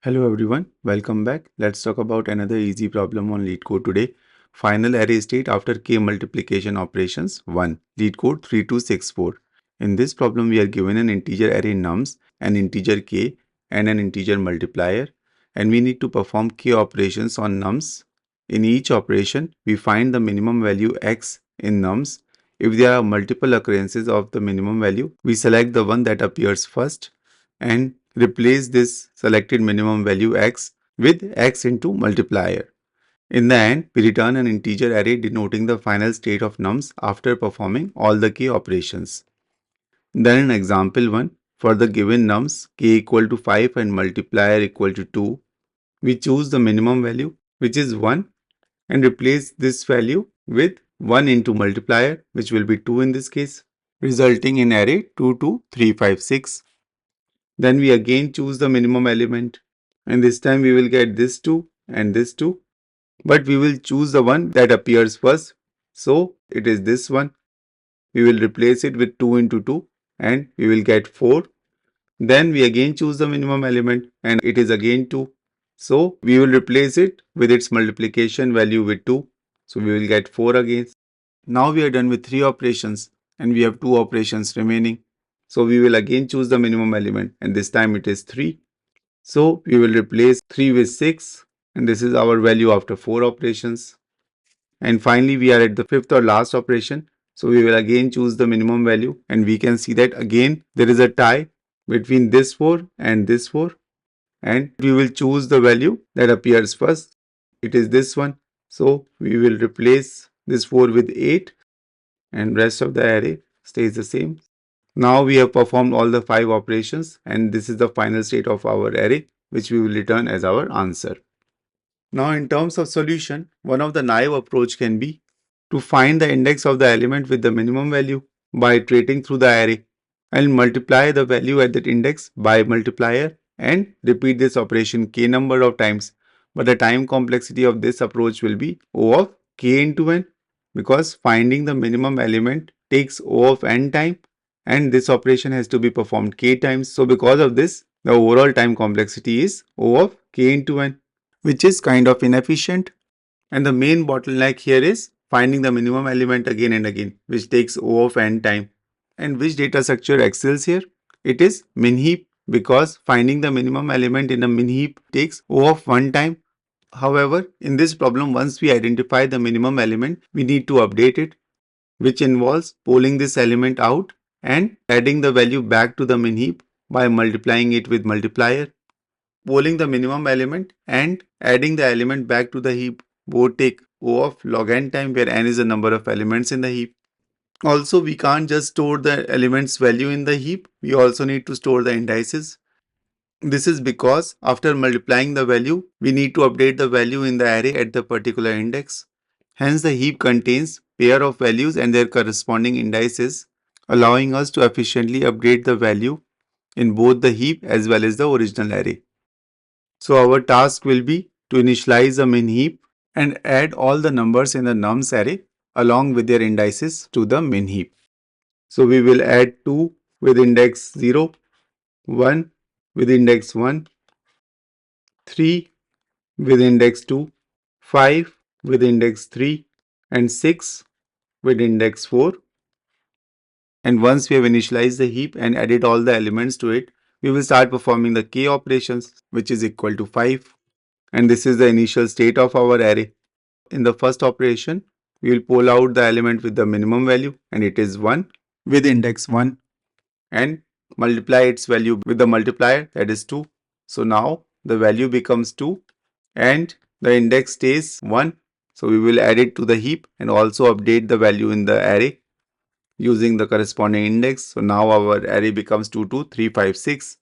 Hello everyone, welcome back. Let's talk about another easy problem on Leetcode today. Final array state after k multiplication operations 1. Leetcode 3264. In this problem we are given an integer array nums, an integer k and an integer multiplier, and we need to perform k operations on nums. In each operation we find the minimum value x in nums. If there are multiple occurrences of the minimum value, we select the one that appears first and replace this selected minimum value x with x into multiplier. In the end, we return an integer array denoting the final state of nums after performing all the k operations. Then in example 1, for the given nums k equal to 5 and multiplier equal to 2, we choose the minimum value which is 1 and replace this value with 1 into multiplier, which will be 2 in this case, resulting in array 2 2 3 5 6. Then we again choose the minimum element, and this time we will get this 2 and this 2, but we will choose the one that appears first. So it is this one. We will replace it with 2 into 2 and we will get 4. Then we again choose the minimum element and it is again 2. So we will replace it with its multiplication value with 2. So we will get 4 again. Now we are done with 3 operations and we have 2 operations remaining. So we will again choose the minimum element and this time it is 3. So we will replace 3 with 6 and this is our value after 4 operations. And finally we are at the fifth or last operation. So we will again choose the minimum value and we can see that again there is a tie between this 4 and this 4, and we will choose the value that appears first. It is this one. So we will replace this 4 with 8 and rest of the array stays the same. Now we have performed all the 5 operations and this is the final state of our array, which we will return as our answer. Now in terms of solution, one of the naive approach can be to find the index of the element with the minimum value by iterating through the array and multiply the value at that index by multiplier and repeat this operation k number of times. But the time complexity of this approach will be O of k into n, because finding the minimum element takes O of n time and this operation has to be performed k times. So because of this, the overall time complexity is O of k into n, which is kind of inefficient. And the main bottleneck here is finding the minimum element again and again, which takes O of n time. And which data structure excels here? It is minheap, because finding the minimum element in a minheap takes O of 1 time. However, in this problem, once we identify the minimum element, we need to update it, which involves pulling this element out and adding the value back to the minheap by multiplying it with multiplier. Pulling the minimum element and adding the element back to the heap both take O of log n time, where n is the number of elements in the heap. Also, we can't just store the element's value in the heap, we also need to store the indices. This is because after multiplying the value, we need to update the value in the array at the particular index. Hence, the heap contains pair of values and their corresponding indices, allowing us to efficiently update the value in both the heap as well as the original array. So our task will be to initialize the min heap and add all the numbers in the nums array along with their indices to the min heap. So we will add 2 with index 0, 1 with index 1, 3 with index 2, 5 with index 3 and 6 with index 4. And once we have initialized the heap and added all the elements to it, we will start performing the k operations, which is equal to 5. And this is the initial state of our array. In the first operation, we will pull out the element with the minimum value and it is 1 with index 1 and multiply its value with the multiplier, that is 2. So now the value becomes 2 and the index stays 1. So we will add it to the heap and also update the value in the array using the corresponding index. So now our array becomes 2 2 3 5 6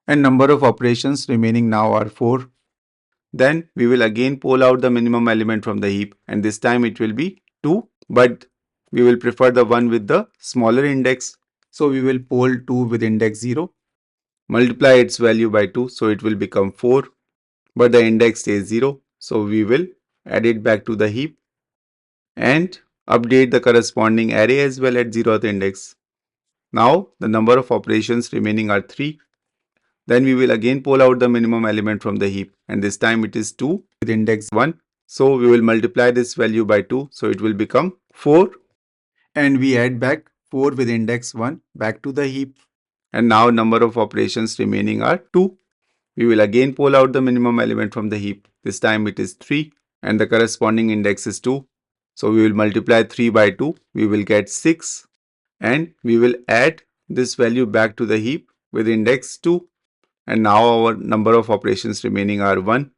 and number of operations remaining now are 4. Then we will again pull out the minimum element from the heap and this time it will be 2, but we will prefer the one with the smaller index. So we will pull 2 with index 0, multiply its value by 2, so it will become 4, but the index stays 0. So we will add it back to the heap and update the corresponding array as well at 0th index. Now the number of operations remaining are 3. Then we will again pull out the minimum element from the heap, and this time it is 2 with index 1. So we will multiply this value by 2, so it will become 4. And we add back 4 with index 1 back to the heap. And now number of operations remaining are 2. We will again pull out the minimum element from the heap. This time it is 3 and the corresponding index is 2. So we will multiply 3 by 2. We will get 6 and we will add this value back to the heap with index 2. And now our number of operations remaining are 1.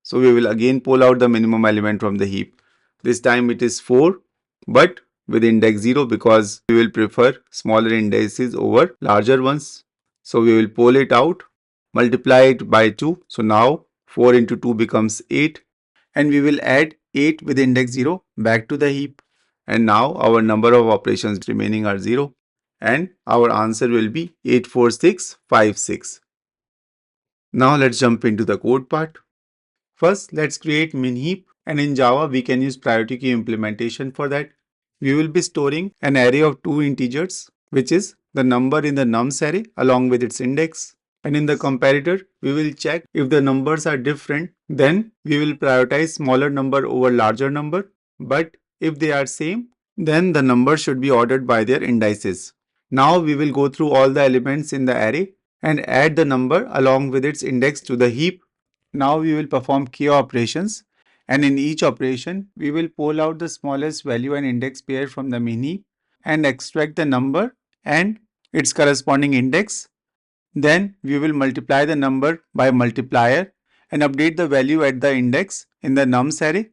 So we will again pull out the minimum element from the heap. This time it is 4 but with index 0 because we will prefer smaller indices over larger ones. So we will pull it out, multiply it by 2. So now 4 into 2 becomes 8 and we will add 8 with index 0 back to the heap. And now our number of operations remaining are 0 and our answer will be 84656. Now let's jump into the code part. First, let's create minheap, and in Java we can use priority queue implementation for that. We will be storing an array of 2 integers, which is the number in the nums array along with its index. And in the comparator, we will check if the numbers are different, then we will prioritize smaller number over larger number. But if they are same, then the number should be ordered by their indices. Now we will go through all the elements in the array and add the number along with its index to the heap. Now we will perform k operations, and in each operation we will pull out the smallest value and index pair from the minheap and extract the number and its corresponding index. Then we will multiply the number by multiplier and update the value at the index in the nums array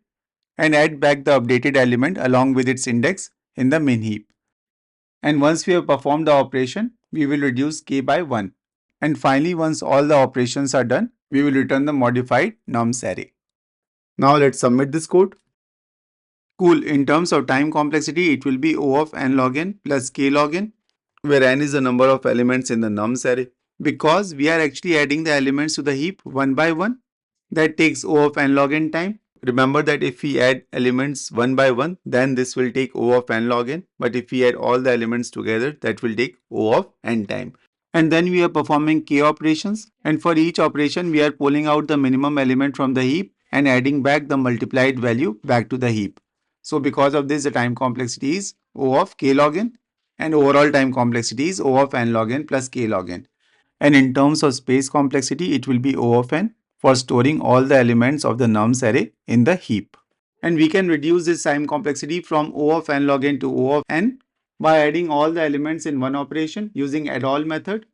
and add back the updated element along with its index in the minheap. And once we have performed the operation, we will reduce k by 1. And finally, once all the operations are done, we will return the modified nums array. Now let's submit this code. Cool, in terms of time complexity, it will be O of n log n plus k log n, where n is the number of elements in the nums array. Because we are actually adding the elements to the heap one by one, that takes O of n log n time. Remember that if we add elements one by one, then this will take O of n log n. But if we add all the elements together, that will take O of n time. And then we are performing k operations. And for each operation, we are pulling out the minimum element from the heap and adding back the multiplied value back to the heap. So because of this, the time complexity is O of k log n and overall time complexity is O of n log n plus k log n. And in terms of space complexity, it will be O of n for storing all the elements of the nums array in the heap. And we can reduce this time complexity from O of n log n to O of n by adding all the elements in one operation using add-all method.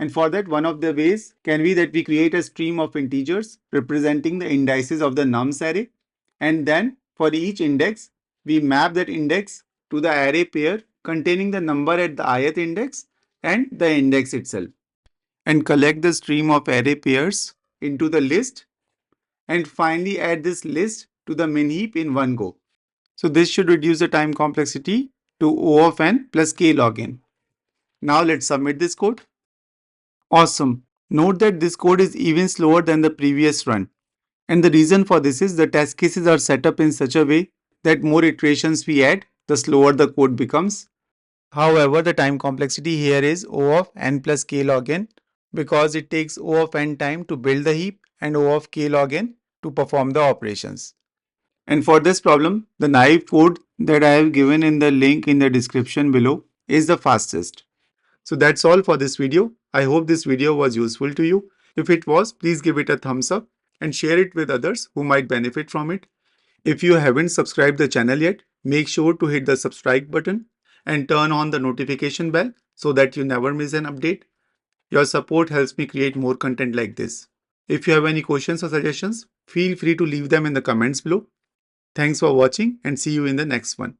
And for that, one of the ways can be that we create a stream of integers representing the indices of the nums array. And then for each index, we map that index to the array pair containing the number at the ith index and the index itself. And collect the stream of array pairs into the list and finally add this list to the minheap in one go. So this should reduce the time complexity to O of n plus k log n. Now let's submit this code. Awesome. Note that this code is even slower than the previous run. And the reason for this is the test cases are set up in such a way that more iterations we add, the slower the code becomes. However, the time complexity here is O of n plus k log n because it takes O of n time to build the heap and O of k log n to perform the operations. And for this problem, the naive code that I have given in the link in the description below is the fastest. So that's all for this video. I hope this video was useful to you. If it was, please give it a thumbs up and share it with others who might benefit from it. If you haven't subscribed the channel yet, make sure to hit the subscribe button and turn on the notification bell so that you never miss an update. Your support helps me create more content like this. If you have any questions or suggestions, feel free to leave them in the comments below. Thanks for watching and see you in the next one.